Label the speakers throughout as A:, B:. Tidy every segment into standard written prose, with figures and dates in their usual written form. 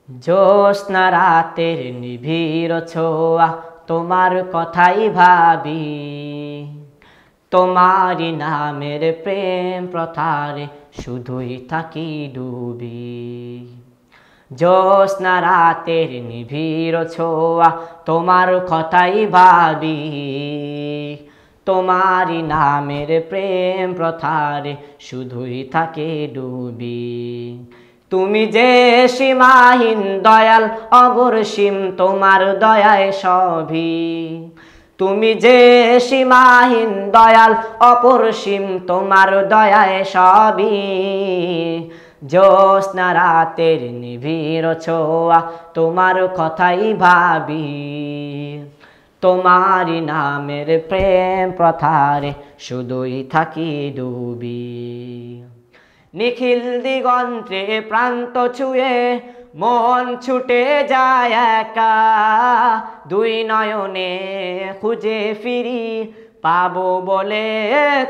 A: জ্যোৎস্না রাতের নিবিড় ছোঁয়া, তোমার কথাই ভাবি। তোমারই নামের প্রেম প্রথারে শুধুই থাকি ডুবি। জ্যোৎস্না রাতের নিবিড় ছোঁয়া, তোমার কথাই ভাবি। তোমারই নামের প্রেম প্রথারে শুধুই থাকে ডুবি। তুমি যে সীমাহীন দয়াল অগরসীম, তোমার দয়ায় সবই। তুমি যে সীমাহীন দয়াল অপরসীম, তোমার দয়ায় সবই। জ্যোৎস্না রাতের নিবিড় ছোঁয়া, তোমার কথাই ভাবি। তোমারই নামের প্রেম প্রথারে শুধুই থাকি ডুবি। নিখিল দিগন্তে প্রান্ত ছুঁয়ে মন ছুটে যায় একা, দুই নয়নে খুঁজে ফিরি পাবো বলে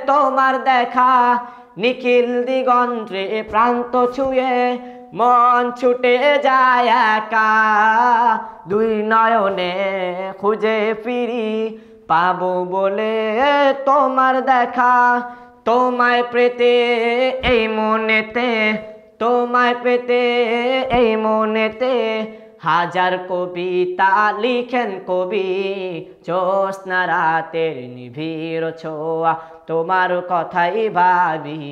A: তোমার দেখা। নিখিল দিগন্তে প্রান্ত ছুঁয়ে মন ছুটে যায় একা, দুই নয়নে খুঁজে ফিরি পাবো বলে তোমার দেখা। তোমায় পেতে এই মনেতে, তোমায় পেতে এই মনেতে হাজার কবিতা লিখেন কবি। জ্যোৎস্না রাতের নিবিড় ছোঁয়া, তোমার কথাই ভাবি।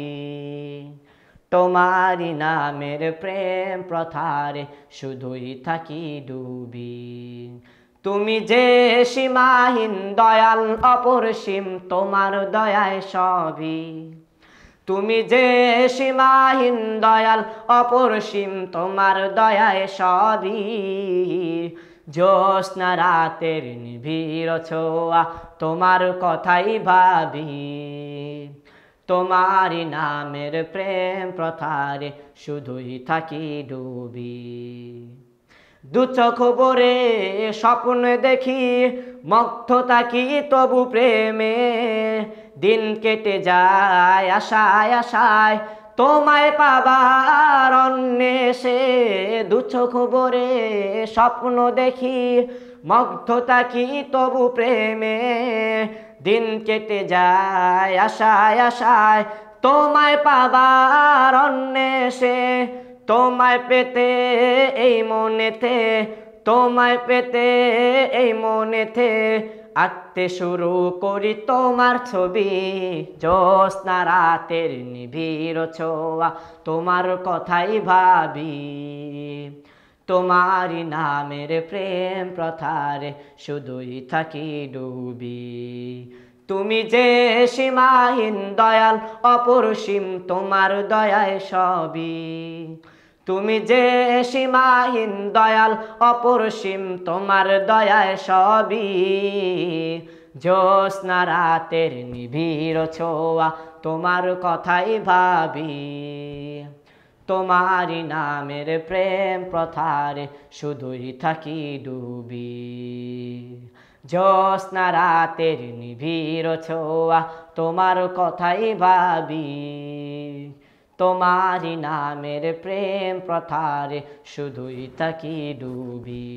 A: তোমারই নামের প্রেম প্রথারে শুধুই থাকি ডুবি। তুমি যে সীমাহীন দয়াল অপরসীম, তোমার দয়ায় সবই। তুমি যে সীমাহীন দয়াল অপরসীম, তোমার দয়ায় সবই। জ্যোৎস্না রাতের নিবিড় ছোঁয়া, তোমার কথাই ভাবি। তোমারই নামের প্রেম প্রথারে শুধুই থাকি ডুবি। দু চোখ ভরে স্বপ্ন দেখি, মগ্ন থাকি তবু প্রেমে। দিন কেটে যায় আশায় আশায়, তোমায় পাবার অন্বেষে। দু চোখ ভরে স্বপ্ন দেখি, মগ্ন থাকি তবু প্রেমে। দিন কেটে যায় আশায় আশায়, তোমায় পাবার অন্বেষে। তোমায় পেতে এই মনেতে, তোমায় পেতে এই মনেতে আঁকতে শুরু করি তোমার ছবি। জ্যোৎস্না রাতের নিবিড় ছোঁয়া, তোমার কথাই ভাবি। তোমারই নামের প্রেম প্রথারে শুধুই থাকি ডুবি। তুমি যে সীমাহীন দয়াল অপরসীম, তোমার দয়ায় সবই। তুমি যে সীমাহীন দয়াল অপরসীম, তোমার দয়ায় সবই। জ্যোৎস্না রাতের নিবিড় ছোঁয়া, তোমার কথাই ভাবি। তোমারই নামের প্রেম প্রথারে শুধুই থাকি ডুবি। জ্যোৎস্না রাতের নিবিড় ছোঁয়া, তোমার কথাই ভাবি। তোমারই নামের প্রেম প্রথারে শুধুই থাকি ডুবি।